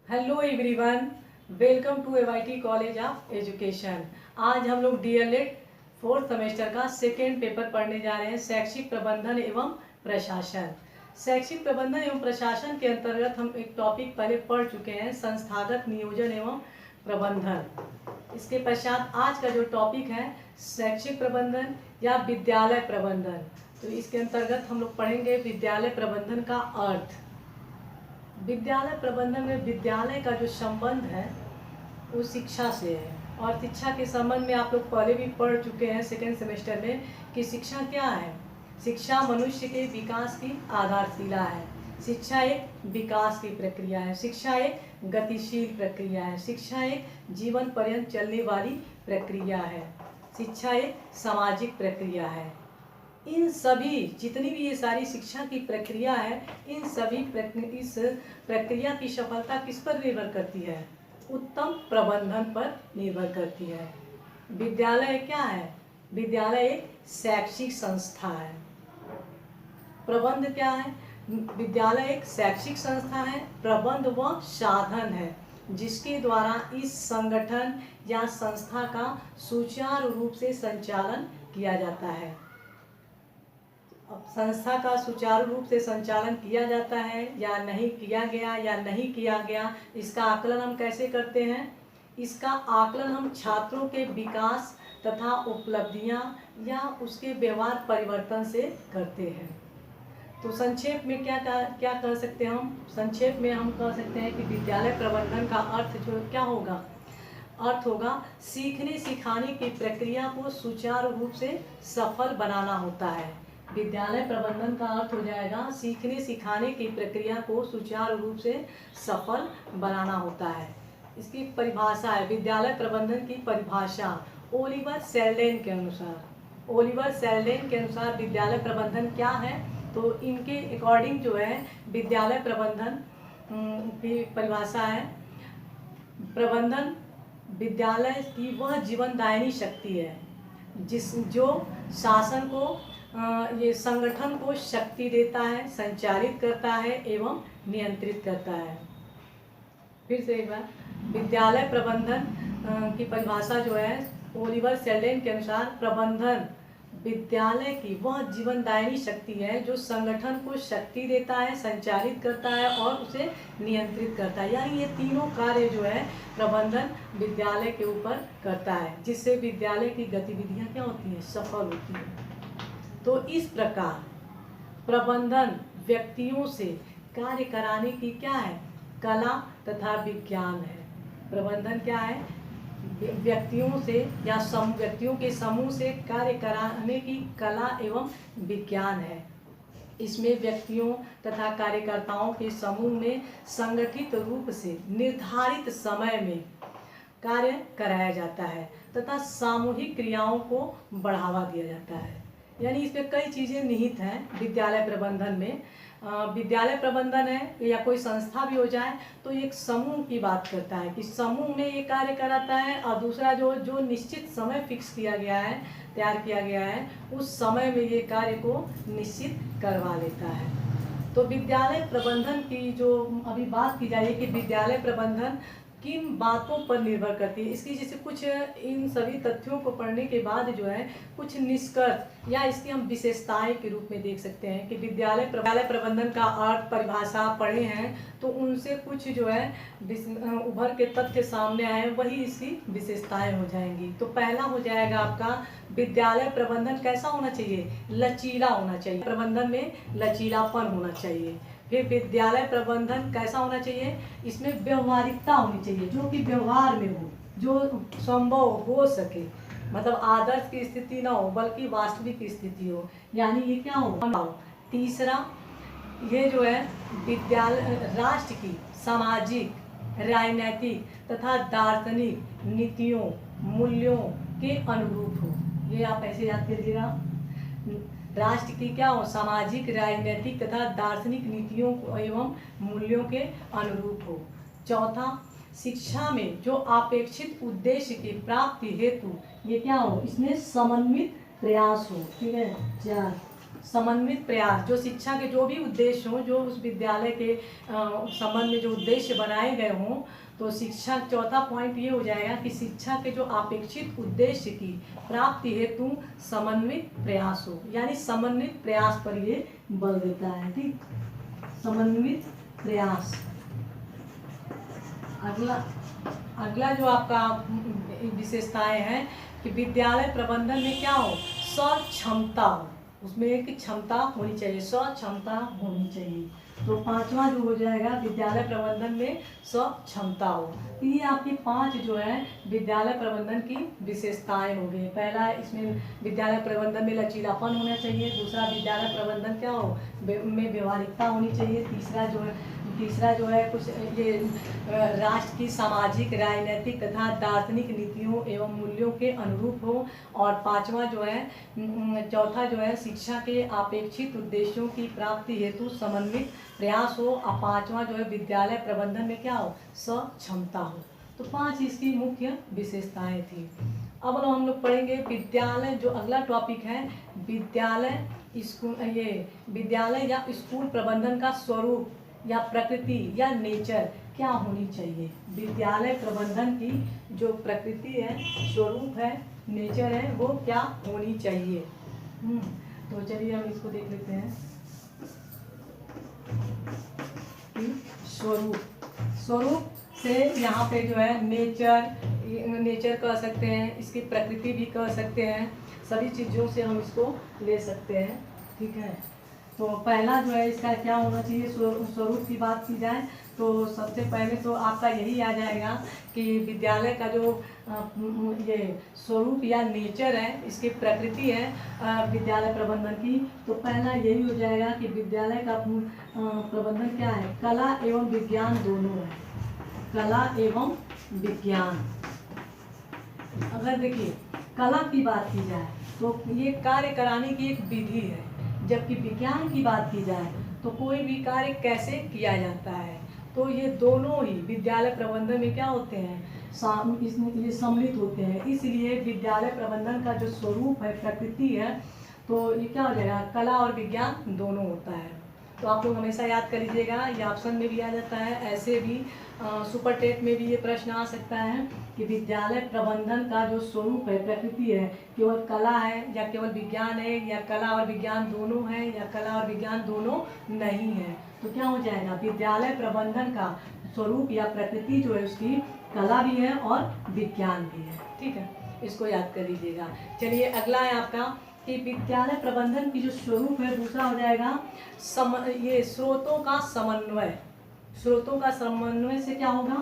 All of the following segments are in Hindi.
Hello everyone, welcome to AYT college of education. आज हम लोग डीएलएड फोर्थ सेमेस्टर का सेकेंड पेपर पढ़ने जा रहे हैं, शैक्षिक प्रबंधन एवं प्रशासन। शैक्षिक प्रबंधन एवं प्रशासन के अंतर्गत हम एक टॉपिक पहले पढ़ चुके हैं, संस्थागत नियोजन एवं प्रबंधन। इसके पश्चात आज का जो टॉपिक है शैक्षिक प्रबंधन या विद्यालय प्रबंधन, तो इसके अंतर्गत हम लोग पढ़ेंगे विद्यालय प्रबंधन का अर्थ। विद्यालय प्रबंधन में विद्यालय का जो संबंध है वो शिक्षा से है, और शिक्षा के संबंध में आप लोग पहले भी पढ़ चुके हैं सेकेंड सेमेस्टर में कि शिक्षा क्या है। शिक्षा मनुष्य के विकास की आधारशिला है। शिक्षा एक विकास की प्रक्रिया है। शिक्षा एक गतिशील प्रक्रिया है। शिक्षा एक जीवन पर्यंत चलने वाली प्रक्रिया है। शिक्षा एक सामाजिक प्रक्रिया है। इन सभी जितनी भी ये सारी शिक्षा की प्रक्रिया है, इन सभी इस प्रक्रिया की सफलता किस पर निर्भर करती है? उत्तम प्रबंधन पर निर्भर करती है। विद्यालय क्या है? विद्यालय एक शैक्षिक संस्था है। प्रबंध क्या है? विद्यालय एक शैक्षिक संस्था है। प्रबंध वह साधन है जिसके द्वारा इस संगठन या संस्था का सुचारू रूप से संचालन किया जाता है। अब संस्था का सुचारू रूप से संचालन किया जाता है या नहीं किया गया, इसका आकलन हम कैसे करते हैं? इसका आकलन हम छात्रों के विकास तथा उपलब्धियां या उसके व्यवहार परिवर्तन से करते हैं। तो संक्षेप में क्या कर सकते हैं हम? संक्षेप में हम कह सकते हैं कि विद्यालय प्रबंधन का अर्थ जो क्या होगा? अर्थ होगा सीखने सिखाने की प्रक्रिया को सुचारू रूप से सफल बनाना होता है। विद्यालय प्रबंधन का अर्थ हो जाएगा सीखने सिखाने की प्रक्रिया को सुचारू रूप से सफल बनाना होता है। इसकी परिभाषा है, विद्यालय प्रबंधन की परिभाषा ओलिवर सेल्डेन के अनुसार विद्यालय प्रबंधन क्या है? तो इनके अकॉर्डिंग जो है विद्यालय प्रबंधन की परिभाषा है, प्रबंधन विद्यालय की वह जीवनदायिनी शक्ति है जो शासन को ये संगठन को शक्ति देता है, संचालित करता है एवं नियंत्रित करता है। फिर से एक बार, विद्यालय प्रबंधन की परिभाषा जो है ओलिवर सेल्डेन के अनुसार प्रबंधन विद्यालय की वह जीवनदायिनी शक्ति है जो संगठन को शक्ति देता है, संचालित करता है और उसे नियंत्रित करता है। यानी ये तीनों कार्य जो है प्रबंधन विद्यालय के ऊपर करता है, जिससे विद्यालय की गतिविधियां क्या होती हैं? सफल होती हैं। तो इस प्रकार प्रबंधन व्यक्तियों से कार्य कराने की क्या है? कला तथा विज्ञान है। प्रबंधन क्या है? व्यक्तियों से या व्यक्तियों के समूह से कार्य कराने की कला एवं विज्ञान है। इसमें व्यक्तियों तथा कार्यकर्ताओं के समूह में संगठित रूप से निर्धारित समय में कार्य कराया जाता है तथा सामूहिक क्रियाओं को बढ़ावा दिया जाता है। यानी इसमें कई चीज़ें निहित हैं विद्यालय प्रबंधन में। विद्यालय प्रबंधन है या कोई संस्था भी हो जाए तो एक समूह की बात करता है कि समूह में ये कार्य कराता है, और दूसरा जो निश्चित समय फिक्स किया गया है, तैयार किया गया है, उस समय में ये कार्य को निश्चित करवा लेता है। तो विद्यालय प्रबंधन की जो अभी बात की जाए कि विद्यालय प्रबंधन किन बातों पर निर्भर करती है, इसकी जैसे कुछ इन सभी तथ्यों को पढ़ने के बाद जो है कुछ निष्कर्ष या इसकी हम विशेषताएं के रूप में देख सकते हैं कि विद्यालय प्रबंधन का अर्थ परिभाषा पढ़े हैं तो उनसे कुछ जो है उभर के तथ्य सामने आए, वही इसकी विशेषताएं हो जाएंगी। तो पहला हो जाएगा आपका विद्यालय प्रबंधन कैसा होना चाहिए? लचीला होना चाहिए। प्रबंधन में लचीलापन होना चाहिए। फिर विद्यालय प्रबंधन कैसा होना चाहिए? इसमें व्यवहारिकता होनी चाहिए, जो कि व्यवहार में हो, जो संभव हो सके, मतलब आदर्श की स्थिति ना हो बल्कि वास्तविक स्थिति हो, यानी ये क्या हो? तीसरा, ये जो है विद्यालय राष्ट्र की सामाजिक, राजनैतिक तथा दार्शनिक नीतियों मूल्यों के अनुरूप हो। ये आप ऐसे याद करिएगा, राष्ट्र की क्या हो? सामाजिक, राजनीतिक तथा दार्शनिक नीतियों एवं मूल्यों के अनुरूप हो। चौथा, शिक्षा में जो अपेक्षित उद्देश्य की प्राप्ति हेतु ये क्या हो? इसमें समन्वित प्रयास हो। ठीक है। 4, समन्वित प्रयास, जो शिक्षा के जो भी उद्देश्य हों, जो उस विद्यालय के संबंध में जो उद्देश्य बनाए गए हों, तो शिक्षा, चौथा पॉइंट ये हो जाएगा कि शिक्षा के जो अपेक्षित उद्देश्य की प्राप्ति हेतु समन्वित प्रयास हो, यानी समन्वित प्रयास पर ये बल देता है। ठीक, समन्वित प्रयास। अगला जो आपका विशेषताएं हैं कि विद्यालय प्रबंधन में क्या हो, सक्षमता हो, उसमें एक क्षमता होनी चाहिए, सक्षमता होनी चाहिए। तो पांचवा जो हो जाएगा विद्यालय प्रबंधन में सक्षमता हो। तो ये आपकी 5 जो है विद्यालय प्रबंधन की विशेषताएं हो गई। पहला, इसमें विद्यालय प्रबंधन में लचीलापन होना चाहिए। दूसरा, विद्यालय प्रबंधन क्या हो, में व्यवहारिकता होनी चाहिए। तीसरा जो है कुछ ये राष्ट्र की सामाजिक, राजनीतिक तथा दार्शनिक नीतियों एवं मूल्यों के अनुरूप हो। और पांचवा जो है, चौथा जो है शिक्षा के अपेक्षित उद्देश्यों की प्राप्ति हेतु समन्वित प्रयास हो। और पांचवा जो है विद्यालय प्रबंधन में क्या हो, सक्षमता हो। तो 5 इसकी मुख्य विशेषताएं थी। अब हम लोग पढ़ेंगे विद्यालय, जो अगला टॉपिक है विद्यालय विद्यालय या स्कूल प्रबंधन का स्वरूप या प्रकृति या नेचर क्या होनी चाहिए। विद्यालय प्रबंधन की जो प्रकृति है, स्वरूप है, नेचर है, वो क्या होनी चाहिए। तो चलिए हम इसको देख लेते हैं। स्वरूप से यहाँ पे जो है नेचर कह सकते हैं, इसकी प्रकृति भी कह सकते हैं, सभी चीज़ों से हम इसको ले सकते हैं। ठीक है, तो पहला जो है इसका क्या होना चाहिए, स्वरूप की बात की जाए तो सबसे पहले तो आपका यही आ जाएगा कि विद्यालय का जो ये स्वरूप या नेचर है, इसकी प्रकृति है विद्यालय प्रबंधन की, तो पहला यही हो जाएगा कि विद्यालय का प्रबंधन क्या है, कला एवं विज्ञान दोनों है। कला एवं विज्ञान, अगर देखिए कला की बात की जाए तो ये कार्य कराने की एक विधि है, जबकि विज्ञान की बात की जाए तो कोई भी कार्य कैसे किया जाता है। तो ये दोनों ही विद्यालय प्रबंधन में क्या होते हैं, ये सम्मिलित होते हैं। इसलिए विद्यालय प्रबंधन का जो स्वरूप है, प्रकृति है, तो ये क्या हो जाएगा, कला और विज्ञान दोनों होता है। तो आप लोग हमेशा याद कर लीजिएगा, ये ऑप्शन में भी आ जाता है, ऐसे भी सुपर टेट में भी ये प्रश्न आ सकता है कि विद्यालय प्रबंधन का जो स्वरूप है, प्रकृति है, केवल कला है या केवल विज्ञान है, या कला और विज्ञान दोनों है, या कला और विज्ञान दोनों नहीं है। तो क्या हो जाएगा, विद्यालय प्रबंधन का स्वरूप या प्रकृति जो है उसकी कला भी है और विज्ञान भी है। ठीक है, इसको याद कर लीजिएगा। चलिए अगला है आपका कि विद्यालय प्रबंधन की जो स्वरूप है, दूसरा हो जाएगा ये स्रोतों का समन्वय। स्रोतों का समन्वय से क्या होगा,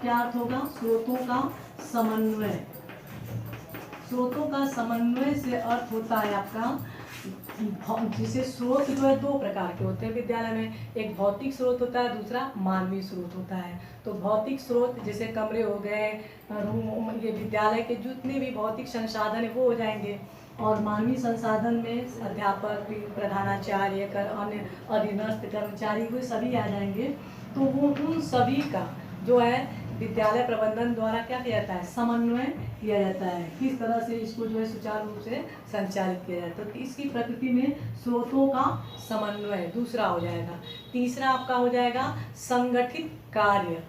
क्या अर्थ होगा, स्रोतों का समन्वय। स्रोतों का समन्वय से अर्थ होता है आपका, जिसे स्रोत जो है 2 प्रकार के होते हैं विद्यालय में, एक भौतिक स्रोत होता है, दूसरा मानवीय स्रोत होता है। तो भौतिक स्रोत जैसे कमरे हो गए, रूम, ये विद्यालय के जितने भी भौतिक संसाधन है वो हो जाएंगे। और मानवीय संसाधन में अध्यापक, प्रधानाचार्य, अन्य अधीनस्थ कर्मचारी, वो सभी आ जाएंगे। तो वो उन सभी का जो है विद्यालय प्रबंधन द्वारा क्या किया जाता है, समन्वय किया जाता है, किस तरह से इसको जो है सुचारू रूप से संचालित किया जाता है। तो इसकी प्रकृति में स्रोतों का समन्वय दूसरा हो जाएगा। तीसरा आपका हो जाएगा संगठित कार्य।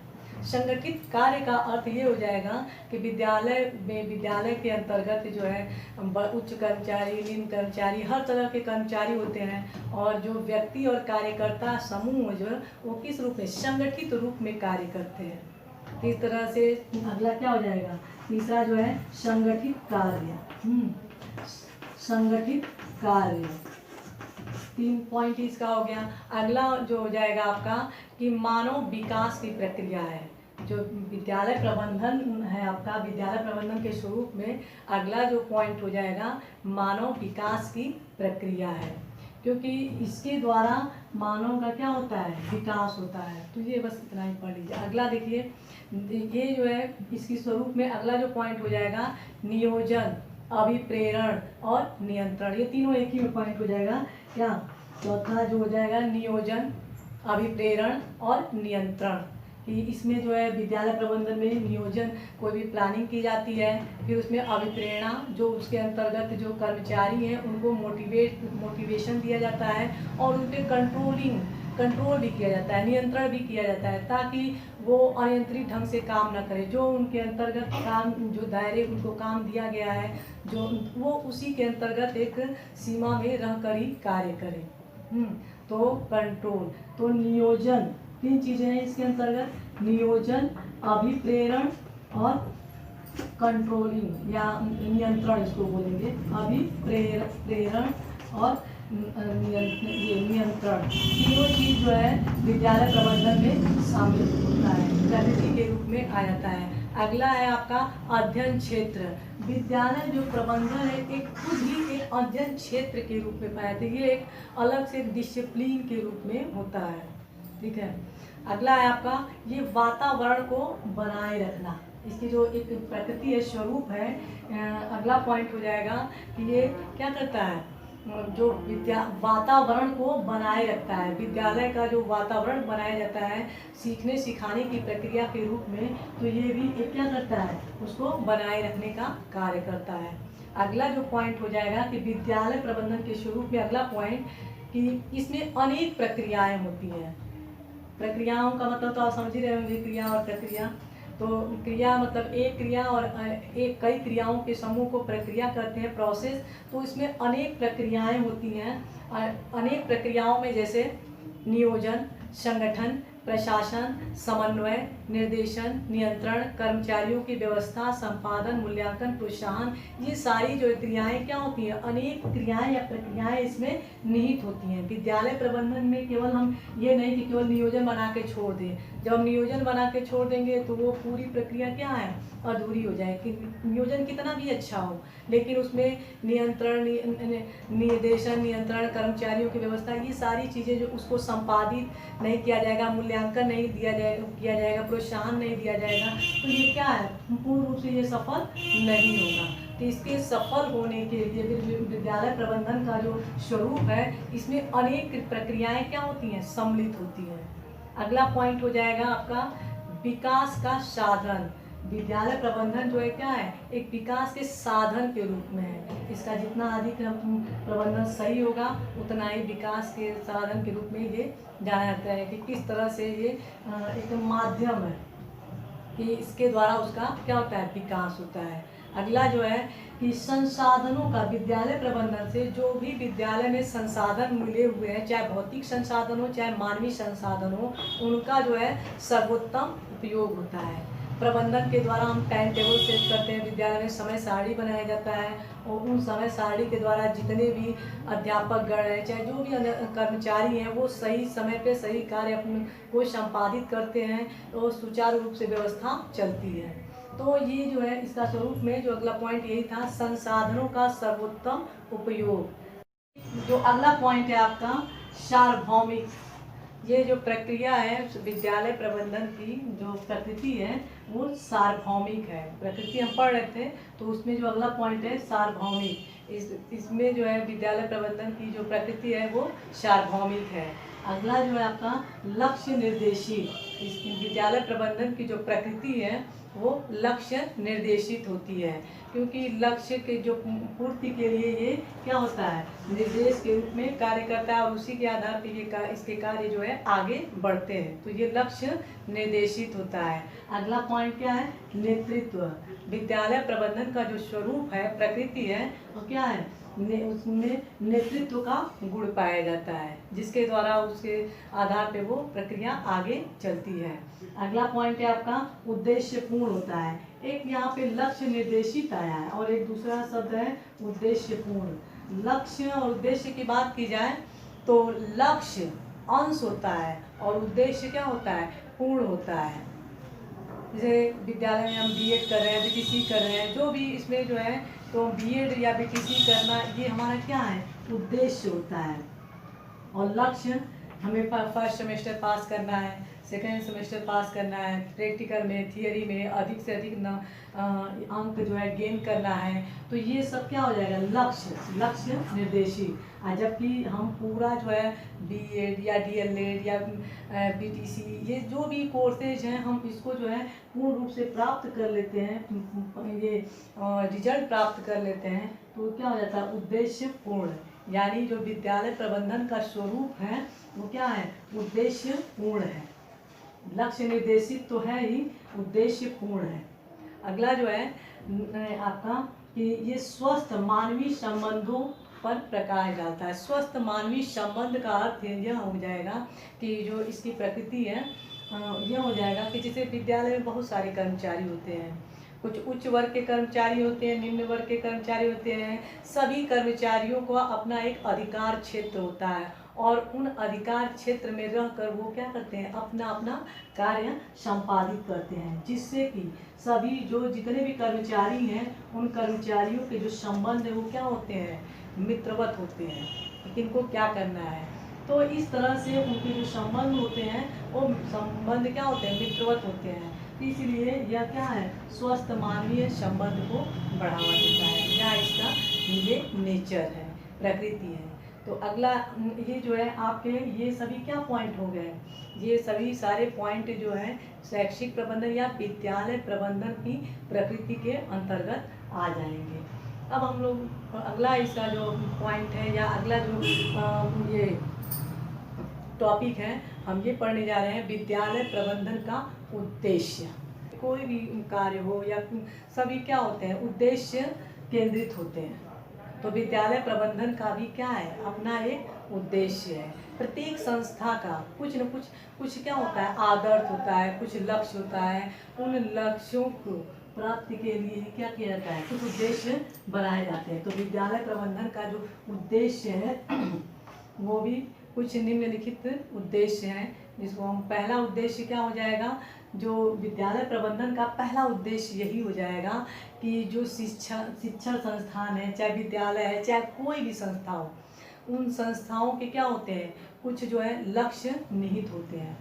संगठित कार्य का अर्थ ये हो जाएगा कि विद्यालय के अंतर्गत जो है उच्च कर्मचारी, निम्न कर्मचारी, हर तरह के कर्मचारी होते हैं, और जो व्यक्ति और कार्यकर्ता समूह जो है वो किस रूप में, संगठित रूप में कार्य करते हैं। इस तरह से अगला क्या हो जाएगा, तीसरा जो है संगठित कार्य। संगठित कार्य 3 पॉइंट इसका हो गया। अगला जो हो जाएगा आपका कि मानव विकास की प्रक्रिया है। जो विद्यालय प्रबंधन है आपका, विद्यालय प्रबंधन के स्वरूप में अगला जो पॉइंट हो जाएगा मानव विकास की प्रक्रिया है, क्योंकि इसके द्वारा मानव का क्या होता है, विकास होता है। तो ये बस इतना ही पढ़ लीजिए। अगला देखिए, ये जो है इसकी स्वरूप में अगला जो पॉइंट हो जाएगा नियोजन, अभिप्रेरण और नियंत्रण। ये तीनों एक ही में पॉइंट हो जाएगा। क्या चौथा जो हो जाएगा नियोजन, अभिप्रेरण और नियंत्रण। कि इसमें जो है विद्यालय प्रबंधन में नियोजन कोई भी प्लानिंग की जाती है, फिर उसमें अभिप्रेरणा जो उसके अंतर्गत जो कर्मचारी हैं उनको मोटिवेशन दिया जाता है और उन पर कंट्रोल भी किया जाता है, नियंत्रण भी किया जाता है, ताकि वो अनियंत्रित ढंग से काम ना करें। जो उनके अंतर्गत काम, जो दायरे उनको काम दिया गया है, जो वो उसी के अंतर्गत एक सीमा में रहकर ही कार्य करें। तो कंट्रोल, तो नियोजन, 3 चीज़ें हैं इसके अंतर्गत, नियोजन, अभिप्रेरण और कंट्रोलिंग या नियंत्रण इसको बोलेंगे, अभिप्रेरण और नियंत्रण। तीनों चीज जो है विद्यालय प्रबंधन में शामिल होता है, प्रकृति के रूप में आ जाता है। अगला है आपका अध्ययन क्षेत्र। विद्यालय जो प्रबंधन है एक खुद ही एक अध्ययन क्षेत्र के रूप में पाया जाता है, ये एक अलग से डिसिप्लिन के रूप में होता है। ठीक है। अगला है आपका ये वातावरण को बनाए रखना, इसकी जो एक प्रकृति है, स्वरूप है। अगला पॉइंट हो जाएगा कि ये क्या करता है, जो वातावरण को बनाए रखता है। विद्यालय का जो वातावरण बनाया जाता है सीखने सिखाने की प्रक्रिया के रूप में, तो ये भी एक क्या करता है, उसको बनाए रखने का कार्य करता है। अगला जो पॉइंट हो जाएगा कि विद्यालय प्रबंधन के स्वरूप में अगला पॉइंट कि इसमें अनेक प्रक्रियाएं होती हैं। प्रक्रियाओं का मतलब तो आप समझ ही रहे होंगे, क्रिया और प्रक्रिया। तो क्रिया मतलब एक क्रिया और एक कई क्रियाओं के समूह को प्रक्रिया कहते हैं, प्रोसेस। तो इसमें अनेक प्रक्रियाएं होती हैं। अनेक प्रक्रियाओं में जैसे नियोजन, संगठन, प्रशासन, समन्वय, निर्देशन, नियंत्रण, कर्मचारियों की व्यवस्था, संपादन, मूल्यांकन, प्रोत्साहन, ये सारी जो क्रियाएं क्या होती हैं, अनेक क्रियाएं या प्रक्रियाएं इसमें निहित होती हैं। विद्यालय प्रबंधन में केवल हम ये नहीं कि केवल नियोजन बना के छोड़ दें। जब हम नियोजन बना के छोड़ देंगे तो वो पूरी प्रक्रिया क्या है, अधूरी हो जाएगी। नियोजन कितना भी अच्छा हो, लेकिन उसमें नियंत्रण, निर्देशन, नियंत्रण, कर्मचारियों की व्यवस्था, ये सारी चीज़ें जो उसको संपादित नहीं किया जाएगा, मूल्यांकन नहीं किया जाएगा, प्रोत्साहन नहीं दिया जाएगा, तो ये क्या है, पूर्ण रूप से ये सफल नहीं होगा। तो इसके सफल होने के लिए विद्यालय प्रबंधन का जो स्वरूप है, इसमें अनेक प्रक्रियाएं क्या होती हैं, सम्मिलित होती हैं। अगला पॉइंट हो जाएगा आपका विकास का साधन। विद्यालय प्रबंधन जो है क्या है, एक विकास के साधन के रूप में है। इसका जितना अधिक प्रबंधन सही होगा उतना ही विकास के साधन के रूप में ये जाना जाता है कि किस तरह से ये एक माध्यम है कि इसके द्वारा उसका क्या होता है, विकास होता है। अगला जो है कि संसाधनों का, विद्यालय प्रबंधन से जो भी विद्यालय में संसाधन मिले हुए हैं, चाहे भौतिक संसाधन हो चाहे मानवीय संसाधन हो, उनका जो है सर्वोत्तम उपयोग होता है। प्रबंधन के द्वारा हम टाइम टेबल सेट करते हैं, विद्यालय में समय सारणी बनाया जाता है और उन समय सारणी के द्वारा जितने भी अध्यापक गण हैं, चाहे जो भी कर्मचारी हैं, वो सही समय पे सही कार्य अपने को संपादित करते हैं, तो सुचारू रूप से व्यवस्था चलती है। तो ये जो है इसका स्वरूप में जो अगला पॉइंट यही था, संसाधनों का सर्वोत्तम उपयोग। जो अगला पॉइंट है आपका सार्वभौमिक। ये जो प्रक्रिया है विद्यालय प्रबंधन की जो प्रकृति है वो सार्वभौमिक है। प्रकृति हम पढ़ रहे थे तो उसमें जो अगला पॉइंट है सार्वभौमिक, इसमें जो है विद्यालय प्रबंधन की जो प्रकृति है वो सार्वभौमिक है। अगला जो है आपका लक्ष्य निर्देशित। इस विद्यालय प्रबंधन की जो प्रकृति है वो लक्ष्य निर्देशित होती है, क्योंकि लक्ष्य के जो पूर्ति के लिए ये क्या होता है, निर्देश के रूप में कार्य करता है और उसी के आधार पर ये इसके कार्य जो है आगे बढ़ते हैं। तो ये लक्ष्य निर्देशित होता है। अगला पॉइंट क्या है, नेतृत्व। विद्यालय प्रबंधन का जो स्वरूप है, प्रकृति है, वो क्या है, उसमें नेतृत्व का गुण पाया जाता है, जिसके द्वारा उसके आधार पे वो प्रक्रिया आगे चलती है। अगला पॉइंट है आपका उद्देश्यपूर्ण होता है। एक यहाँ पे लक्ष्य निर्देशित आया है और एक दूसरा शब्द है उद्देश्यपूर्ण। लक्ष्य और उद्देश्य की बात की जाए तो लक्ष्य अंश होता है और उद्देश्य क्या होता है, पूर्ण होता है। जैसे विद्यालय में हम बीएड कर रहे हैं, बीटीसी कर रहे हैं, जो भी इसमें जो है, तो बीएड या बीटीसी करना ये हमारा क्या है, उद्देश्य होता है। और लक्ष्य हमें फर्स्ट सेमेस्टर पास करना है, सेकेंड सेमेस्टर पास करना है, प्रैक्टिकल में, थियरी में अधिक से अधिक अंक जो है गेन करना है, तो ये सब क्या हो जाएगा, लक्ष्य निर्देशित। जबकि हम पूरा जो है बीएड या डीएलएड या बीटीसी, ये जो भी कोर्सेज हैं, हम इसको जो है पूर्ण रूप से प्राप्त कर लेते हैं, ये रिजल्ट प्राप्त कर लेते हैं, तो क्या हो जाता है, उद्देश्य पूर्ण। यानी जो विद्यालय प्रबंधन का स्वरूप है वो क्या है, उद्देश्य पूर्ण है। लक्ष्य निर्देशित तो है ही, उद्देश्य पूर्ण है। अगला जो है आपका कि ये स्वस्थ मानवीय संबंधों पर प्रकाश डालता है। स्वस्थ मानवीय संबंध का अर्थ यह हो जाएगा कि जो इसकी प्रकृति है यह हो जाएगा कि जैसे विद्यालय में बहुत सारे कर्मचारी होते हैं, कुछ उच्च वर्ग के कर्मचारी होते हैं, निम्न वर्ग के कर्मचारी होते हैं। सभी कर्मचारियों को अपना एक अधिकार क्षेत्र होता है और उन अधिकार क्षेत्र में रहकर वो क्या करते हैं, अपना अपना कार्य संपादित करते हैं, जिससे कि सभी जो जितने भी कर्मचारी हैं उन कर्मचारियों के जो संबंध है वो क्या होते हैं, मित्रवत होते हैं। लेकिन इनको क्या करना है, तो इस तरह से उनके जो संबंध होते हैं वो संबंध क्या होते हैं, मित्रवत होते हैं। इसलिए यह क्या है, स्वस्थ मानवीय संबंध को बढ़ावा देता है, या इसका ये नेचर है, प्रकृति है। तो अगला ये जो है आपके ये सभी क्या पॉइंट हो गए, ये सभी सारे पॉइंट जो है शैक्षिक प्रबंधन या विद्यालय प्रबंधन की प्रकृति के अंतर्गत आ जाएंगे। अब हम लोग अगला इसका जो पॉइंट है या अगला जो ये टॉपिक है, हम ये पढ़ने जा रहे हैं विद्यालय प्रबंधन का उद्देश्य। कोई भी कार्य हो या सभी क्या होते हैं, उद्देश्य केंद्रित होते हैं। तो विद्यालय प्रबंधन का भी क्या है, अपना एक उद्देश्य है। प्रत्येक संस्था का कुछ न कुछ क्या होता है, आदर्श होता है, कुछ लक्ष्य होता है। उन लक्ष्यों को प्राप्ति के लिए क्या किया जाता है, कुछ उद्देश्य बनाए जाते हैं। तो विद्यालय प्रबंधन का जो उद्देश्य है वो भी कुछ निम्नलिखित उद्देश्य हैं, जिसको हम पहला उद्देश्य क्या हो जाएगा, जो विद्यालय प्रबंधन का पहला उद्देश्य यही हो जाएगा कि जो शिक्षण संस्थान है, चाहे विद्यालय है, चाहे कोई भी संस्था हो, उन संस्थाओं के क्या होते हैं, कुछ जो है लक्ष्य निहित होते हैं।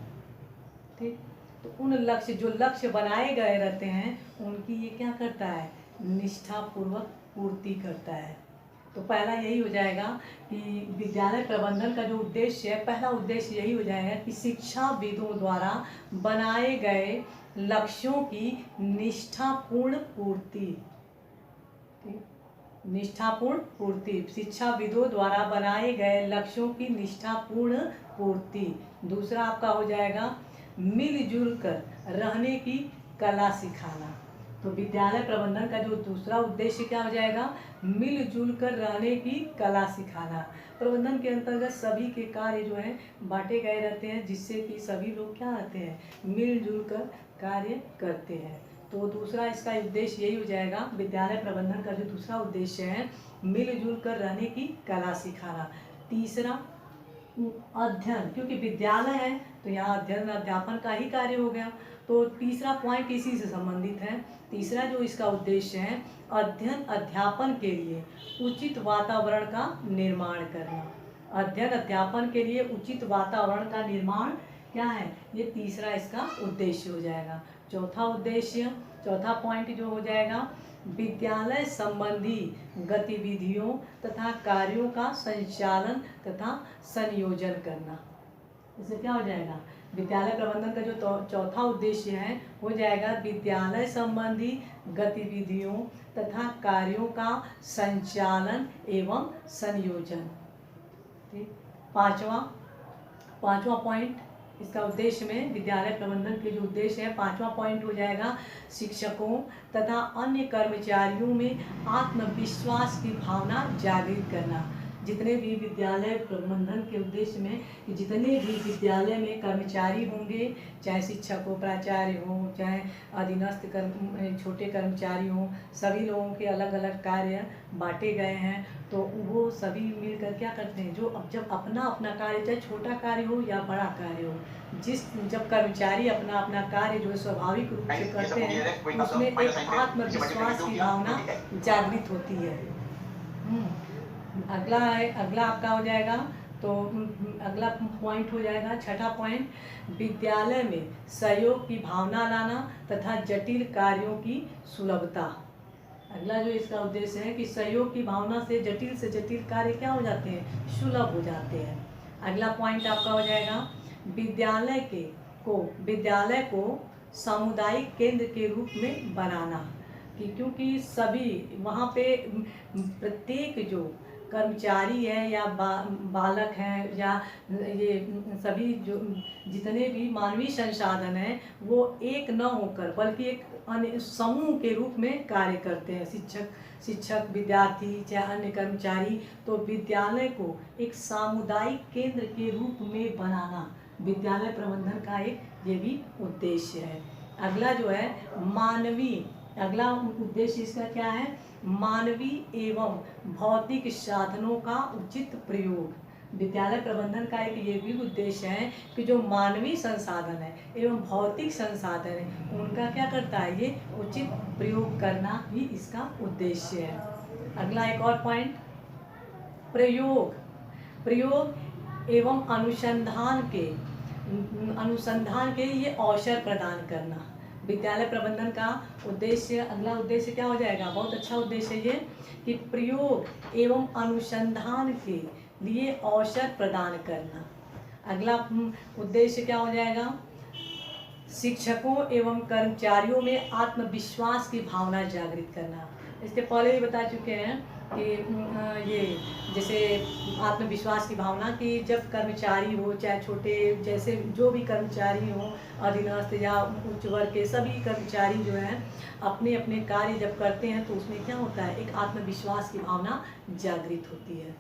ठीक, तो उन लक्ष्य जो लक्ष्य बनाए गए रहते हैं उनकी ये क्या करता है, निष्ठापूर्वक पूर्ति करता है। तो पहला यही हो जाएगा कि विद्यालय प्रबंधन का जो उद्देश्य है, पहला उद्देश्य यही हो जाएगा कि शिक्षाविदों द्वारा बनाए गए लक्ष्यों की निष्ठापूर्ण पूर्ति। निष्ठापूर्ण पूर्ति, शिक्षाविदों द्वारा बनाए गए लक्ष्यों की निष्ठापूर्ण पूर्ति। दूसरा आपका हो जाएगा मिलजुल कर रहने की कला सिखाना। तो विद्यालय प्रबंधन का जो दूसरा उद्देश्य क्या हो जाएगा, मिलजुल कर रहने की कला सिखाना। प्रबंधन के अंतर्गत सभी के कार्य जो हैं बांटे गए रहते हैं, जिससे कि सभी लोग क्या रहते हैं, मिलजुल कर कार्य करते हैं। तो दूसरा इसका उद्देश्य यही हो जाएगा, विद्यालय प्रबंधन का जो दूसरा उद्देश्य है मिलजुल कर रहने की कला सिखाना। तीसरा अध्ययन, क्योंकि विद्यालय है तो यहाँ अध्ययन अध्यापन का ही कार्य हो गया, तो तीसरा पॉइंट इसी से संबंधित है। तीसरा जो इसका उद्देश्य है, अध्ययन अध्यापन के लिए उचित वातावरण का निर्माण करना। अध्ययन अध्यापन के लिए उचित वातावरण का निर्माण क्या है, ये तीसरा इसका उद्देश्य हो जाएगा। चौथा उद्देश्य, चौथा पॉइंट जो हो जाएगा, विद्यालय संबंधी गतिविधियों तथा कार्यों का संचालन तथा संयोजन करना। इससे क्या हो जाएगा, विद्यालय प्रबंधन का जो चौथा उद्देश्य है हो जाएगा विद्यालय संबंधी गतिविधियों तथा कार्यों का संचालन एवं संयोजन। ठीक, पांचवा पॉइंट इसका उद्देश्य में, विद्यालय प्रबंधन के जो उद्देश्य है, पांचवा पॉइंट हो जाएगा शिक्षकों तथा अन्य कर्मचारियों में आत्मविश्वास की भावना जागृत करना। जितने भी विद्यालय प्रबंधन के उद्देश्य में कि जितने भी विद्यालय में कर्मचारी होंगे, चाहे शिक्षक हो, प्राचार्य हो, चाहे अधीनस्थ छोटे कर्मचारी हों, सभी लोगों के अलग अलग कार्य बांटे गए हैं। तो वो सभी मिलकर क्या करते हैं, जो अब जब अपना अपना कार्य, चाहे छोटा कार्य हो या बड़ा कार्य हो, जब कर्मचारी अपना अपना कार्य जो है स्वाभाविक रूप से करते हैं, उसमें एक आत्मविश्वास की भावना जागृत होती है। अगला आपका हो जाएगा तो अगला पॉइंट हो जाएगा, छठा पॉइंट, विद्यालय में सहयोग की भावना लाना तथा जटिल कार्यों की सुलभता। अगला जो इसका उद्देश्य है कि सहयोग की भावना से जटिल कार्य क्या हो जाते हैं, सुलभ हो जाते हैं। अगला पॉइंट आपका हो जाएगा, विद्यालय को सामुदायिक केंद्र के रूप में बनाना, कि क्योंकि सभी वहाँ पे प्रत्येक जो कर्मचारी है या बालक हैं या ये सभी जो जितने भी मानवीय संसाधन हैं वो एक न होकर बल्कि एक अन्य समूह के रूप में कार्य करते हैं। शिक्षक विद्यार्थी चाहे अन्य कर्मचारी, तो विद्यालय को एक सामुदायिक केंद्र के रूप में बनाना विद्यालय प्रबंधन का एक ये भी उद्देश्य है। अगला जो है अगला उद्देश्य इसका क्या है, मानवीय एवं भौतिक साधनों का उचित प्रयोग। विद्यालय प्रबंधन का एक ये भी उद्देश्य है कि जो मानवीय संसाधन है एवं भौतिक संसाधन है उनका क्या करता है, ये उचित प्रयोग करना भी इसका उद्देश्य है। अगला एक और पॉइंट, प्रयोग एवं अनुसंधान के लिए अवसर प्रदान करना। विद्यालय प्रबंधन का उद्देश्य, अगला उद्देश्य क्या हो जाएगा, बहुत अच्छा उद्देश्य है ये, कि प्रयोग एवं अनुसंधान के लिए अवसर प्रदान करना। अगला उद्देश्य क्या हो जाएगा, शिक्षकों एवं कर्मचारियों में आत्मविश्वास की भावना जागृत करना। इसके पहले भी बता चुके हैं कि ये जैसे आत्मविश्वास की भावना, कि जब कर्मचारी हो चाहे छोटे, जैसे जो भी कर्मचारी हो, अधीनस्थ या उच्च वर्ग के सभी कर्मचारी जो हैं अपने अपने कार्य जब करते हैं तो उसमें क्या होता है, एक आत्मविश्वास की भावना जागृत होती है।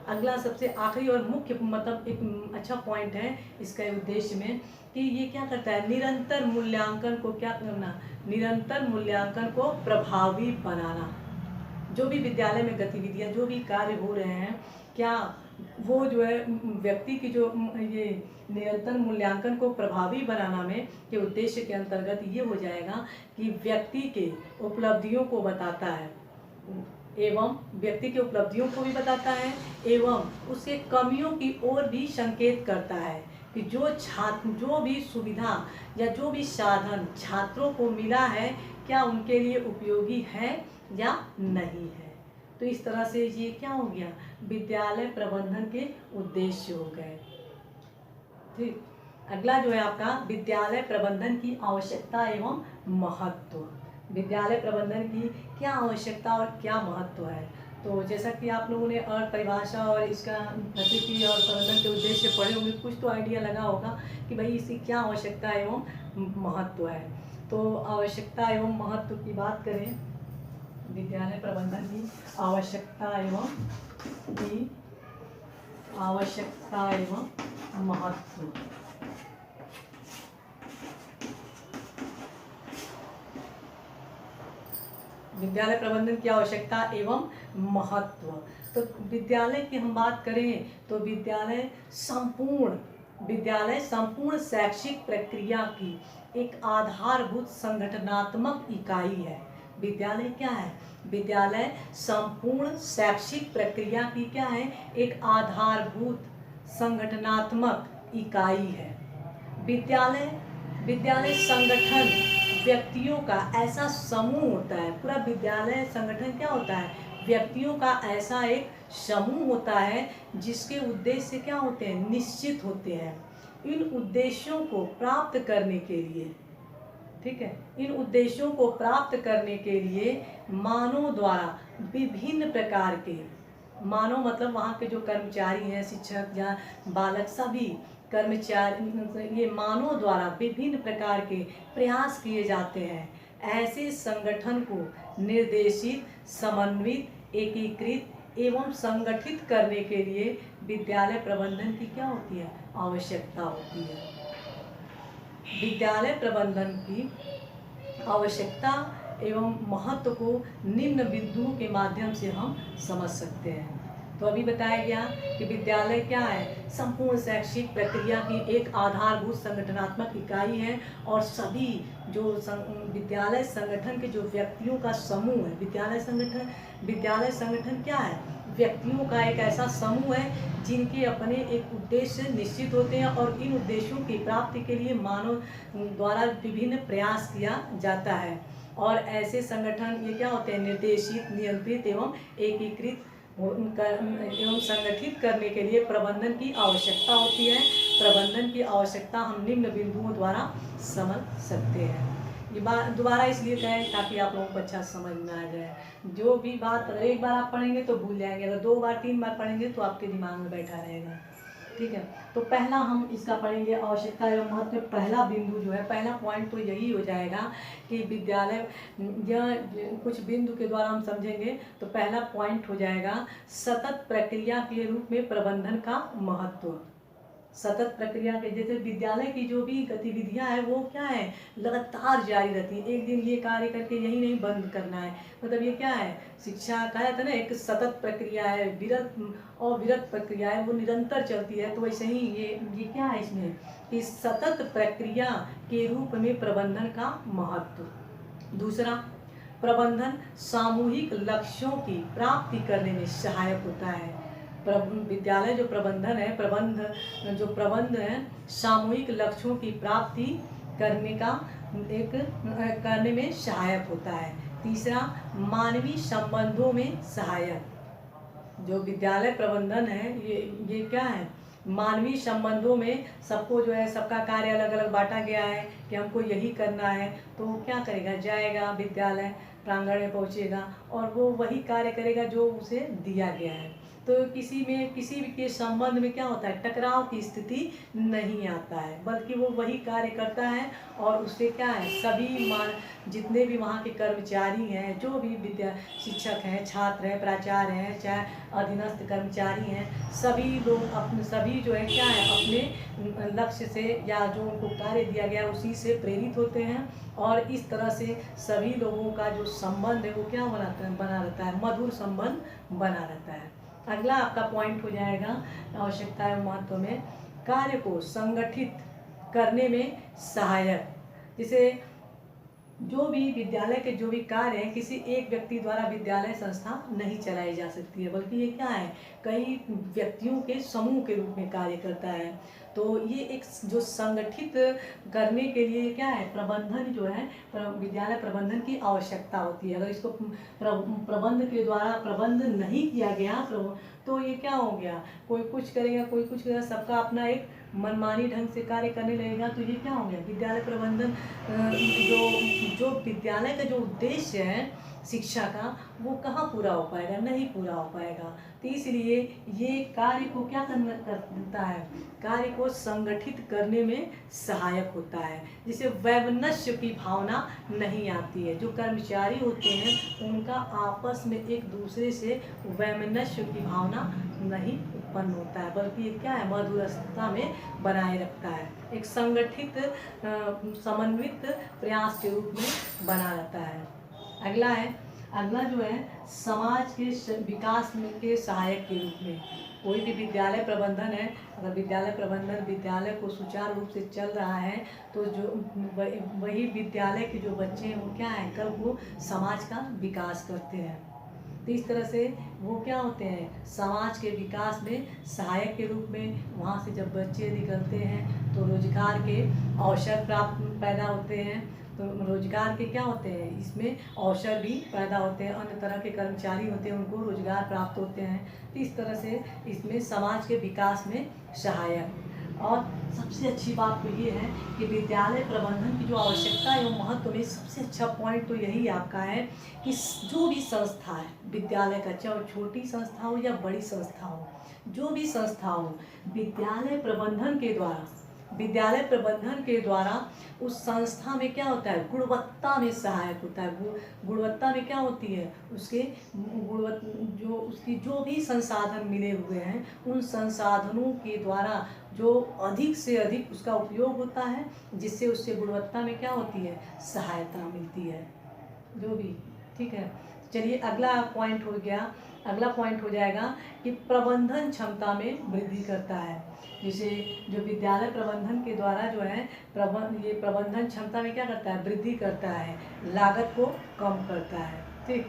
अगला सबसे आखिरी और मुख्य मतलब एक अच्छा पॉइंट है इसका उद्देश्य में, कि ये क्या करता है, निरंतर मूल्यांकन को क्या करना, निरंतर मूल्यांकन को प्रभावी बनाना। जो भी विद्यालय में गतिविधियां, जो भी कार्य हो रहे हैं, क्या वो जो है व्यक्ति की जो ये निरंतर मूल्यांकन को प्रभावी बनाना में के उद्देश्य के अंतर्गत ये हो जाएगा कि व्यक्ति के उपलब्धियों को बताता है एवं व्यक्ति के उपलब्धियों को भी बताता है एवं उसके कमियों की ओर भी संकेत करता है, कि जो भी सुविधा या जो भी साधन छात्रों को मिला है क्या उनके लिए उपयोगी है या नहीं है। तो इस तरह से ये क्या हो गया, विद्यालय प्रबंधन के उद्देश्य हो गए। ठीक, अगला जो है आपका विद्यालय प्रबंधन की आवश्यकता एवं महत्व। विद्यालय प्रबंधन की क्या आवश्यकता और क्या महत्व है, तो जैसा कि आप लोगों ने अर्थ परिभाषा और इसका प्रकृति और प्रबंधन के उद्देश्य पढ़े होंगे, कुछ तो आइडिया लगा होगा कि भाई इसकी क्या आवश्यकता एवं महत्व है। तो आवश्यकता एवं महत्व की बात करें, विद्यालय प्रबंधन की आवश्यकता एवं महत्व। विद्यालय प्रबंधन की आवश्यकता एवं महत्व, तो विद्यालय की हम बात करें तो विद्यालय संपूर्ण शैक्षिक प्रक्रिया की एक आधारभूत संगठनात्मक इकाई है। विद्यालय क्या है, विद्यालय संपूर्ण शैक्षिक प्रक्रिया की क्या है, एक आधारभूत संगठनात्मक इकाई है। विद्यालय संगठन व्यक्तियों का ऐसा समूह होता है। पूरा विद्यालय संगठन क्या होता है, व्यक्तियों का ऐसा एक समूह होता है जिसके उद्देश्य क्या होते हैं, निश्चित होते हैं। इन उद्देश्यों को प्राप्त करने के लिए, ठीक है, इन उद्देश्यों को प्राप्त करने के लिए मानव द्वारा विभिन्न प्रकार के, मानव मतलब वहाँ के जो कर्मचारी हैं, शिक्षक या बालक, सभी कर्मचारी, ये मानव द्वारा विभिन्न प्रकार के प्रयास किए जाते हैं। ऐसे संगठन को निर्देशित, समन्वित, एकीकृत एवं संगठित करने के लिए विद्यालय प्रबंधन की क्या होती है, आवश्यकता होती है। विद्यालय प्रबंधन की आवश्यकता एवं महत्व को निम्न बिंदुओं के माध्यम से हम समझ सकते हैं। तो अभी बताया गया कि विद्यालय क्या है, संपूर्ण शैक्षिक प्रक्रिया की एक आधारभूत संगठनात्मक इकाई है और सभी जो विद्यालय संगठन के जो व्यक्तियों का समूह है। विद्यालय संगठन क्या है, व्यक्तियों का एक ऐसा समूह है जिनके अपने एक उद्देश्य निश्चित होते हैं और इन उद्देश्यों की प्राप्ति के लिए मानव द्वारा विभिन्न प्रयास किया जाता है। और ऐसे संगठन ये क्या होते हैं, निर्देशित, नियंत्रित एवं एकीकृत एवं संगठित करने के लिए प्रबंधन की आवश्यकता होती है। प्रबंधन की आवश्यकता हम निम्न बिंदुओं द्वारा समझ सकते हैं। ये बात दोबारा इसलिए कहें ताकि आप लोगों को अच्छा समझ में आ जाए। जो भी बात अगर एक बार आप पढ़ेंगे तो भूल जाएंगे, अगर 2 बार 3 बार पढ़ेंगे तो आपके दिमाग में बैठा रहेगा। ठीक है, तो पहला हम इसका पढ़ेंगे आवश्यकता एवं महत्व। पहला बिंदु जो है, पहला पॉइंट तो यही हो जाएगा कि विद्यालय यह कुछ बिंदु के द्वारा हम समझेंगे। तो पहला पॉइंट हो जाएगा सतत प्रक्रिया के रूप में प्रबंधन का महत्व। सतत प्रक्रिया के जैसे विद्यालय की जो भी गतिविधियां हैं वो क्या है, लगातार जारी रहती है। एक दिन ये कार्य करके यही नहीं बंद करना है, मतलब ये क्या है, शिक्षा कहा जाता है ना एक सतत प्रक्रिया है, अविरत प्रक्रिया है, वो निरंतर चलती है। तो वैसे ही ये क्या है इसमें, इस सतत प्रक्रिया के रूप में प्रबंधन का महत्व। दूसरा, प्रबंधन सामूहिक लक्ष्यों की प्राप्ति करने में सहायक होता है। विद्यालय जो प्रबंधन है, प्रबंध है सामूहिक लक्ष्यों की प्राप्ति करने में सहायक होता है। तीसरा, मानवीय संबंधों में सहायक। जो विद्यालय प्रबंधन है ये क्या है, मानवीय संबंधों में सबको जो है, सबका कार्य अलग अलग बांटा गया है कि हमको यही करना है। तो वो क्या करेगा, जाएगा विद्यालय प्रांगण में पहुँचेगा और वो वही कार्य करेगा जो उसे दिया गया है। तो किसी भी के संबंध में क्या होता है, टकराव की स्थिति नहीं आता है, बल्कि वो वही कार्य करता है। और उससे क्या है, सभी जितने भी वहाँ के कर्मचारी हैं, जो भी शिक्षक हैं, छात्र हैं, प्राचार्य हैं, चाहे अधीनस्थ कर्मचारी हैं, सभी लोग सभी जो है क्या है, अपने लक्ष्य से या जो उनको कार्य दिया गया उसी से प्रेरित होते हैं। और इस तरह से सभी लोगों का जो संबंध है वो क्या बना रहता है, मधुर संबंध बना रहता है। अगला आपका पॉइंट हो जाएगा आवश्यकता एवं महत्व में, कार्य को संगठित करने में सहायक। जैसे जो भी विद्यालय के जो भी कार्य हैं, किसी एक व्यक्ति द्वारा विद्यालय संस्था नहीं चलाई जा सकती है, बल्कि ये क्या है, कई व्यक्तियों के समूह के रूप में कार्य करता है। तो ये एक जो संगठित करने के लिए क्या है, प्रबंधन जो है, विद्यालय प्रबंधन की आवश्यकता होती है। अगर इसको प्रबंध के द्वारा प्रबंध नहीं किया गया तो ये क्या हो गया, कोई कुछ करेगा, कोई कुछ करेगा, सबका अपना एक मनमानी ढंग से कार्य करने लगेगा। तो ये क्या हो गया, विद्यालय प्रबंधन जो विद्यालय का जो उद्देश्य है शिक्षा का, वो कहाँ पूरा हो पाएगा, नहीं पूरा हो पाएगा। तो इसलिए ये कार्य को क्या करता है, कार्य को संगठित करने में सहायक होता है, जिससे वैमनस्य की भावना नहीं आती है। जो कर्मचारी होते हैं उनका आपस में एक दूसरे से वैमनस्य की भावना नहीं उत्पन्न होता है, बल्कि ये क्या है, मधुरता में बनाए रखता है, एक संगठित समन्वित प्रयास के रूप में बना रहता है। अगला जो है समाज के विकास के सहायक के रूप में। कोई भी विद्यालय प्रबंधन है, अगर विद्यालय को सुचारू रूप से चल रहा है तो जो वही विद्यालय के जो बच्चे हैं वो क्या है, कल वो समाज का विकास करते हैं। तो इस तरह से वो क्या होते हैं, समाज के विकास में सहायक के रूप में। वहाँ से जब बच्चे निकलते हैं तो रोजगार के अवसर पैदा होते हैं। तो रोजगार के क्या होते हैं, इसमें अवसर भी पैदा होते हैं, अन्य तरह के कर्मचारी होते हैं उनको रोजगार प्राप्त होते हैं। तो इस तरह से इसमें समाज के विकास में सहायक। और सबसे अच्छी बात तो ये है कि विद्यालय प्रबंधन की जो आवश्यकता एवं महत्व में सबसे अच्छा पॉइंट तो यही आपका है कि जो भी संस्था है विद्यालय का, चाहे छोटी संस्था हो या बड़ी संस्था हो, जो भी संस्था हो, विद्यालय प्रबंधन के द्वारा उस संस्था में क्या होता है, गुणवत्ता में सहायक होता है। गुणवत्ता में क्या होती है, उसकी जो भी संसाधन मिले हुए हैं उन संसाधनों के द्वारा जो अधिक से अधिक उसका उपयोग होता है, जिससे उससे गुणवत्ता में क्या होती है, सहायता मिलती है जो भी। ठीक है, चलिए अगला पॉइंट हो जाएगा कि प्रबंधन क्षमता में वृद्धि करता है। जैसे जो विद्यालय प्रबंधन के द्वारा जो है ये प्रबंधन क्षमता में क्या करता है, वृद्धि करता है, लागत को कम करता है। ठीक,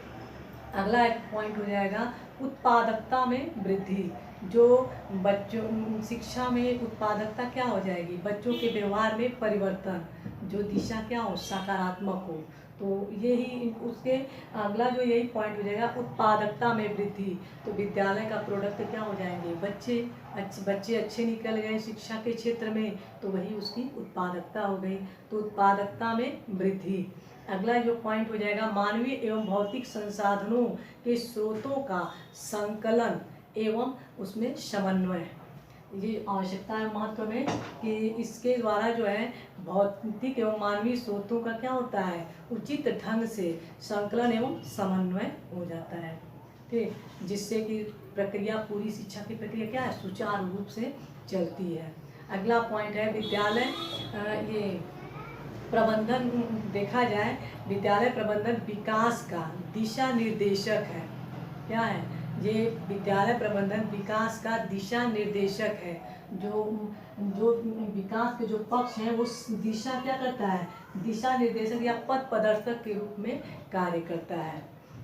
अगला एक पॉइंट हो जाएगा उत्पादकता में वृद्धि। जो बच्चों शिक्षा में उत्पादकता क्या हो जाएगी, बच्चों के व्यवहार में परिवर्तन, जो दिशा क्या हो, सकारात्मक हो। तो यही उसके अगला जो यही पॉइंट हो जाएगा, उत्पादकता में वृद्धि। तो विद्यालय का प्रोडक्ट क्या हो जाएंगे, बच्चे अच्छे निकल गए शिक्षा के क्षेत्र में, तो वही उसकी उत्पादकता हो गई। तो उत्पादकता में वृद्धि। अगला जो पॉइंट हो जाएगा, मानवीय एवं भौतिक संसाधनों के स्रोतों का संकलन एवं उसमें समन्वय। ये आवश्यकता है महत्व में कि इसके द्वारा जो है भौतिक एवं मानवीय स्रोतों का क्या होता है, उचित ढंग से संकलन एवं समन्वय हो जाता है। ठीक, जिससे कि प्रक्रिया, पूरी शिक्षा की प्रक्रिया क्या है, सुचारू रूप से चलती है। अगला पॉइंट है विद्यालय ये प्रबंधन। देखा जाए विद्यालय प्रबंधन विकास का दिशा निर्देशक है। क्या है ये, विद्यालय प्रबंधन विकास का दिशा निर्देशक है। जो विकास के जो पक्ष हैं वो दिशा क्या करता है, दिशा निर्देशक या पथ प्रदर्शक के रूप में कार्य करता है।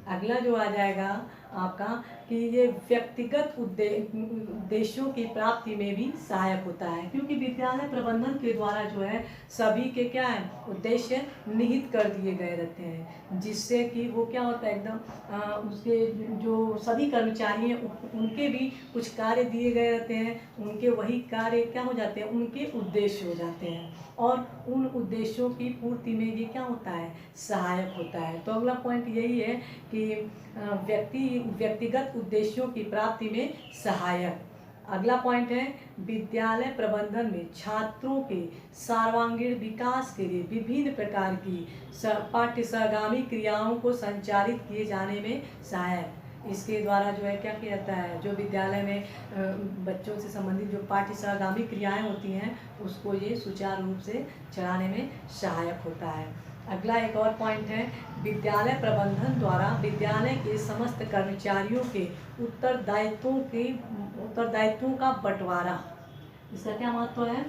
अगला जो आ जाएगा आपका कि ये व्यक्तिगत उद्देश्यों की प्राप्ति में भी सहायक होता है, क्योंकि विद्यालय प्रबंधन के द्वारा जो है सभी के क्या है, उद्देश्य निहित कर दिए गए रहते हैं, जिससे कि वो क्या होता है एकदम उसके जो सभी कर्मचारी हैं उनके भी कुछ कार्य दिए गए रहते हैं, उनके वही कार्य क्या हो जाते हैं, उनके उद्देश्य हो जाते हैं, और उन उद्देश्यों की पूर्ति में ये क्या होता है, सहायक होता है। तो अगला पॉइंट यही है कि व्यक्तिगत उद्देश्यों की प्राप्ति में सहायक। अगला पॉइंट है विद्यालय प्रबंधन में छात्रों के सर्वांगीण विकास के लिए विभिन्न प्रकार की पाठ्य सहगामी क्रियाओं को संचालित किए जाने में सहायक। इसके द्वारा जो है क्या किया जाता है, जो विद्यालय में बच्चों से संबंधित जो पाठ्य सहगामी क्रियाएं होती हैं उसको ये सुचारू रूप से चलाने में सहायक होता है। अगला एक और पॉइंट है विद्यालय प्रबंधन द्वारा विद्यालय के समस्त कर्मचारियों के उत्तरदायित्वों का बंटवारा। इसका क्या महत्व है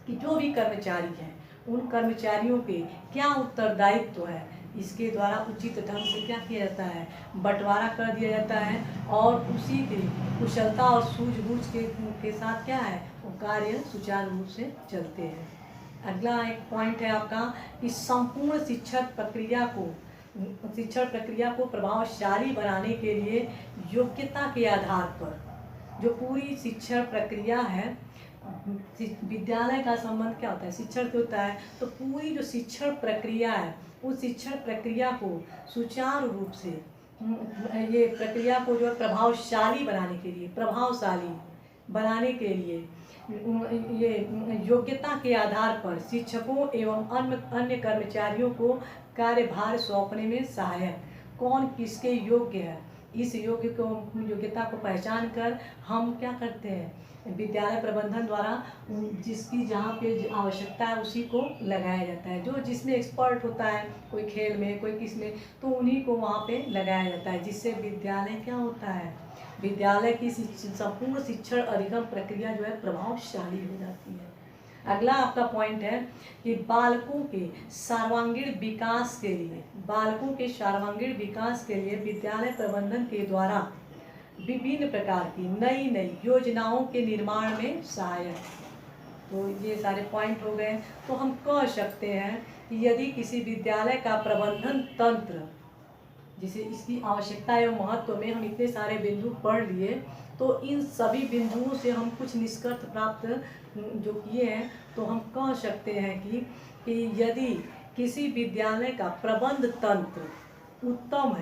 कि जो भी कर्मचारी हैं उन कर्मचारियों के क्या उत्तरदायित्व है, इसके द्वारा उचित ढंग से क्या किया जाता है, बंटवारा कर दिया जाता है, और उसी की कुशलता और सूझबूझ के साथ क्या है वो कार्य सुचारू रूप से चलते हैं। अगला एक पॉइंट है आपका कि संपूर्ण शिक्षण प्रक्रिया को प्रभावशाली बनाने के लिए योग्यता के आधार पर जो पूरी शिक्षण प्रक्रिया है, विद्यालय का संबंध क्या होता है, शिक्षण से होता है, तो पूरी जो शिक्षण प्रक्रिया है उस शिक्षण प्रक्रिया को सुचारू रूप से ये प्रक्रिया को जो है प्रभावशाली बनाने के लिए ये योग्यता के आधार पर शिक्षकों एवं अन्य कर्मचारियों को कार्यभार सौंपने में सहायक। कौन किसके योग्य है, इस योग्यता को पहचान कर हम क्या करते हैं, विद्यालय प्रबंधन द्वारा जिसकी जहाँ पे आवश्यकता है उसी को लगाया जाता है। जो जिसमें एक्सपर्ट होता है, कोई खेल में कोई किस में, तो उन्हीं को वहाँ पे लगाया जाता है, जिससे विद्यालय क्या होता है, विद्यालय की संपूर्ण शिक्षण अधिगम प्रक्रिया जो है प्रभावशाली हो जाती है। अगला आपका पॉइंट है कि बालकों के सर्वांगीण विकास के लिए विद्यालय प्रबंधन के द्वारा विभिन्न प्रकार की नई योजनाओं के निर्माण में सहायक। तो ये सारे पॉइंट हो गए। तो हम कह सकते हैं कि यदि किसी विद्यालय का प्रबंधन तंत्र, जिसे इसकी आवश्यकता एवं महत्व में हम इतने सारे बिंदु पढ़ लिए, तो इन सभी बिंदुओं से हम कुछ निष्कर्ष प्राप्त जो किए हैं, तो हम कह सकते हैं कि यदि किसी विद्यालय का प्रबंध तंत्र उत्तम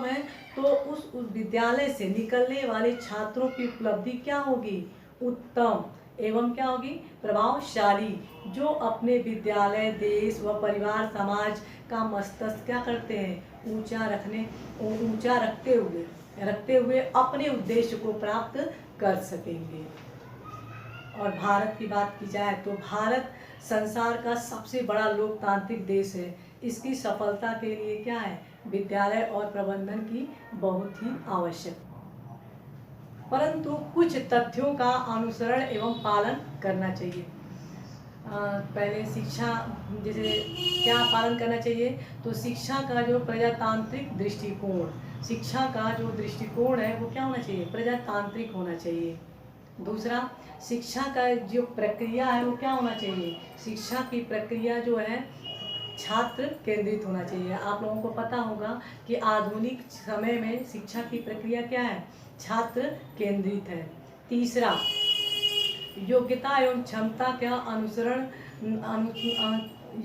है, तो उस विद्यालय से निकलने वाले छात्रों की उपलब्धि क्या होगी, उत्तम एवं क्या होगी, प्रभावशाली, जो अपने विद्यालय, देश व परिवार समाज का मस्तक क्या करते हैं, ऊंचा रखते हुए अपने उद्देश्य को प्राप्त कर सकेंगे। और भारत की बात की जाए तो भारत संसार का सबसे बड़ा लोकतांत्रिक देश है। इसकी सफलता के लिए क्या है, विद्यालय और प्रबंधन की बहुत ही आवश्यक, परंतु कुछ तथ्यों का अनुसरण एवं पालन करना चाहिए। पहले शिक्षा, जैसे क्या पालन करना चाहिए, तो शिक्षा का जो प्रजातांत्रिक दृष्टिकोण, शिक्षा का जो दृष्टिकोण है वो क्या होना चाहिए, प्रजातांत्रिक होना चाहिए। दूसरा, शिक्षा का जो प्रक्रिया है वो क्या होना चाहिए, शिक्षा की प्रक्रिया जो है छात्र केंद्रित होना चाहिए। आप लोगों को पता होगा कि आधुनिक समय में शिक्षा की प्रक्रिया क्या है, छात्र केंद्रित है। तीसरा, योग्यता एवं क्षमता का अनुसरण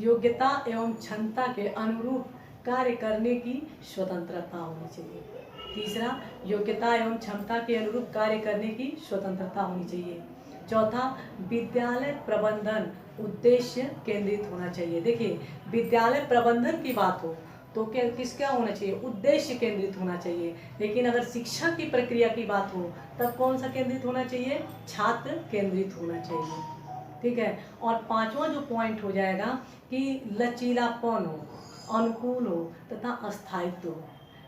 योग्यता एवं क्षमता के अनुरूप कार्य करने की स्वतंत्रता होनी चाहिए। तीसरा, योग्यता एवं क्षमता के अनुरूप कार्य करने की स्वतंत्रता होनी चाहिए। चौथा, विद्यालय प्रबंधन उद्देश्य केंद्रित होना चाहिए। देखिए, विद्यालय प्रबंधन की बात हो तो क्या किसका होना चाहिए, उद्देश्य केंद्रित होना चाहिए। लेकिन अगर शिक्षा की प्रक्रिया की बात हो तब कौन सा केंद्रित होना चाहिए, छात्र केंद्रित होना चाहिए। ठीक है। और पांचवा जो पॉइंट हो जाएगा कि लचीलापन हो, अनुकूल हो तथा अस्थायित्व हो।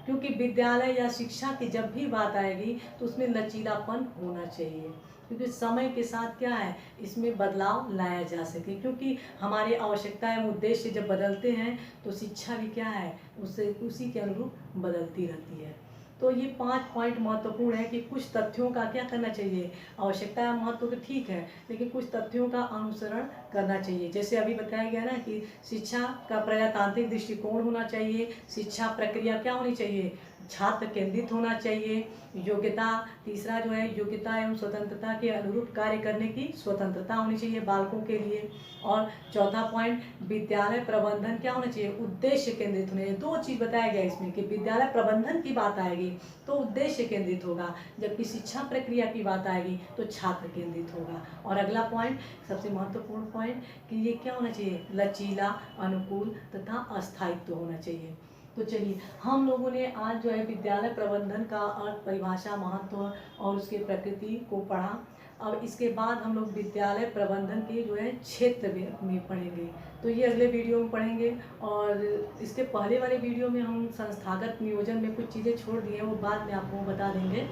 क्योंकि विद्यालय या शिक्षा की जब भी बात आएगी तो उसमें लचीलापन होना चाहिए, क्योंकि समय के साथ क्या है, इसमें बदलाव लाया जा सके। क्योंकि हमारी आवश्यकताएं उद्देश्य जब बदलते हैं तो शिक्षा भी क्या है, उससे उसी के अनुरूप बदलती रहती है। तो ये 5 पॉइंट महत्वपूर्ण है कि कुछ तथ्यों का क्या करना चाहिए, आवश्यकता महत्व तो ठीक है, लेकिन कुछ तथ्यों का अनुसरण करना चाहिए। जैसे अभी बताया गया ना कि शिक्षा का प्रजातांत्रिक दृष्टिकोण होना चाहिए, शिक्षा प्रक्रिया क्या होनी चाहिए, छात्र केंद्रित होना चाहिए। योग्यता, तीसरा जो है योग्यता एवं स्वतंत्रता के अनुरूप कार्य करने की स्वतंत्रता होनी चाहिए बालकों के लिए। और चौथा पॉइंट, विद्यालय प्रबंधन क्या होना चाहिए, उद्देश्य केंद्रित होने चाहिए। 2 चीज़ बताया गया इसमें कि विद्यालय प्रबंधन की बात आएगी तो उद्देश्य केंद्रित होगा, जबकि शिक्षा प्रक्रिया की बात आएगी तो छात्र केंद्रित होगा। और अगला पॉइंट, सबसे महत्वपूर्ण पॉइंट, कि ये क्या होना चाहिए, लचीला, अनुकूल तथा अस्थायित्व होना चाहिए। तो चलिए, हम लोगों ने आज जो है विद्यालय प्रबंधन का अर्थ, परिभाषा, महत्व और उसके प्रकृति को पढ़ा। अब इसके बाद हम लोग विद्यालय प्रबंधन के जो है क्षेत्र में पढ़ेंगे, तो ये अगले वीडियो में पढ़ेंगे। और इसके पहले वाले वीडियो में हम संस्थागत नियोजन में कुछ चीज़ें छोड़ दिए हैं, वो बाद में आपको बता देंगे।